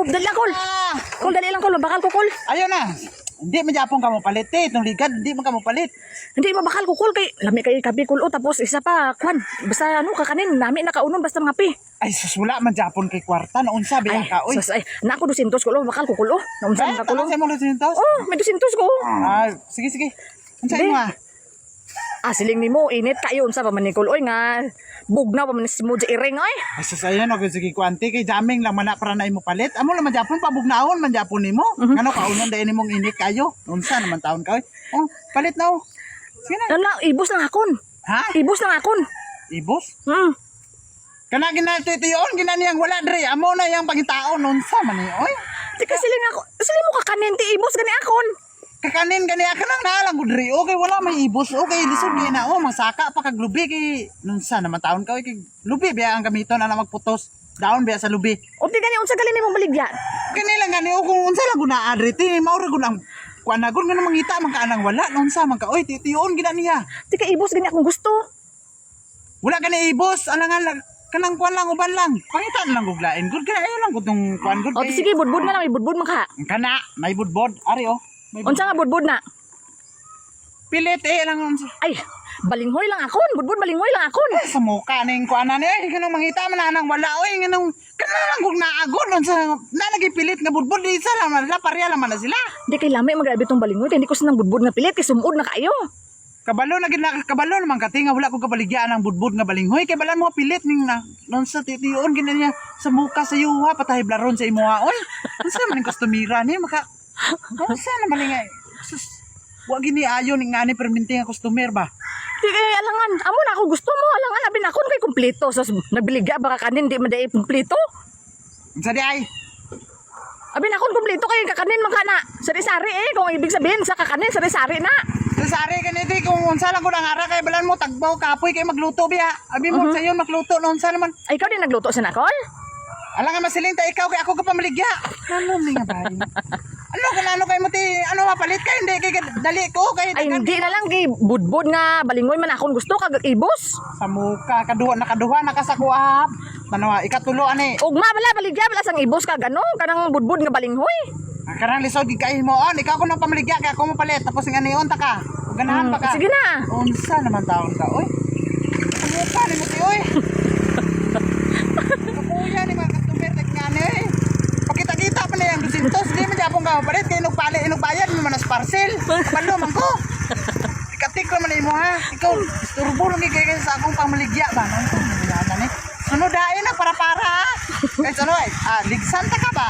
dali lang kol. Ah, Kol, dali lang kol, bakal ko kol. ayaw na. Hindi man Japon ka mo palit eh. Itong ligad, hindi man ka mo palit. Hindi ba bakal ko kol kay lami kay kabi kol tapos isa pa kwan. Basta ano kakanin nami nakaunon basta mga pi. Ay, sus, wala man Japon kay kwarta. Naunsa, bilang ka, uy. Sus, ay, na ako 200 kol bakal ko kol Naunsa Ay, ka kol. tanong sa mga lusintos. Oh, may 200 ko. Ah, sige, sige. Ang sa'yo mo ah. Siling nimo init kayo unsa pa man ni kol oy nga bugnaw pa man si mo iring oy. Ay, sus, ayan, okay, sige, kuwanti. Kay jaming lang mana para na imo palit. Amo naman Japon, pabugnaon man Japon nimo. Ano, kaunon dahil nimong init kayo. Unsa naman taon ka, uy. Oh, palit na, oh. Sige na. Ano ibos lang akon. Ha? Ibos lang akon. Ibos? Hmm. Kana ginatitiyon, ginaniyang wala, dre. Amo na yung pagitaon. Unsa man eh, oy. Di ka siling ako. Siling mo kakanin ti ibos gani akon. Kakanin gani ka nang naalang ko dre. Okay, wala may ibos. Okay, lisod gani na. Oh, masaka pa kag lubi kay nunsa naman taon ka. Kay lubi biya ang gamiton ana magputos. Daon biya sa lubi. O ti gani unsa gali nimo baligya. Kani lang gani o kung unsa lang guna adre ti maura gud ang kuanagon nga mangita man ka anang wala nunsa man ka. Oy, titiyon gina niya. Ti ka ibos gani akong gusto. Wala gani ibos. Alangan kanang kuan lang uban lang. Pangitan lang guglain. Gud kay ayo lang gud tong kuan gud. O ti sige budbud na lang may budbud man ka. Kana may budbod. Ari oh. May Unsa nga budbud na? pilit lang unsa. Ay, balinghoy lang akon. Budbud balinghoy lang akon. Sa muka ning kuanan eh kanang mangita man anang wala oy nganong kana lang gug naagon unsa na nagipilit nga budbod di sa lang la pareha naman na sila. Di kay lami magabi tong balinghoy kay hindi ko sinang budbud nga pilit kay sumud na kayo. Kabalo na gid kabalo naman katinga wala ko kabaligyan ang budbud nga balinghoy kay balan mo pilit ning na non sa titiyon gina niya sa muka sa yuha patay blaron sa imuha oy. Unsa man ning kustumira ni maka unsa naman nga sus wa gini ayo ning ani perminting nga customer ba. Di kay alangan. Amo na ako gusto mo. Alangan abi na akon kay kumpleto. So nagbiligya ba ka kanin di man dai kumpleto. Unsa di ay? Abi na akon kumpleto kay kakanin man kana. Sari-sari kung ibig sabihin sa kakanin sari-sari na. Sari kaniti kung unsa lang ko ang ara kay balan mo tagbaw kapoy kay magluto biya. Abi mo sayon magluto no unsa naman. Ay ikaw din nagluto sa nakol? Alangan masiling ta ikaw kay ako ka pamaligya. Ano ni nga ba? Ano kay mo ti ano mapalit kay hindi kay dali ko kay Ay hindi na lang kay budbud nga balinghoy man akon gusto kag ibos. sa muka kaduha nakasakuha. Tanawa ikatulo ani. Ugma bala baligya bala sang ibos kag ano kanang budbud nga balinghoy. Karang lisod gid kay mo on ikaw ko nang pamaligya kay ako mo palit tapos nga niyon ta ka. Ug ganahan pa ka. Sige na. Unsa naman taon ka oy? Sa muka ni mo ti oy. Kuya ni mga customer ngani oy. Pakita-kita pa na yung 200 di man japon ka palit kay inog bayad mo manas parcel. Kabalo man ko. Ikatik naman imo ha. Ikaw turbo lang kay sa akong pamaligya ba nang to ni. Sunod daay na para. Kay ano ligsan ta ka ba?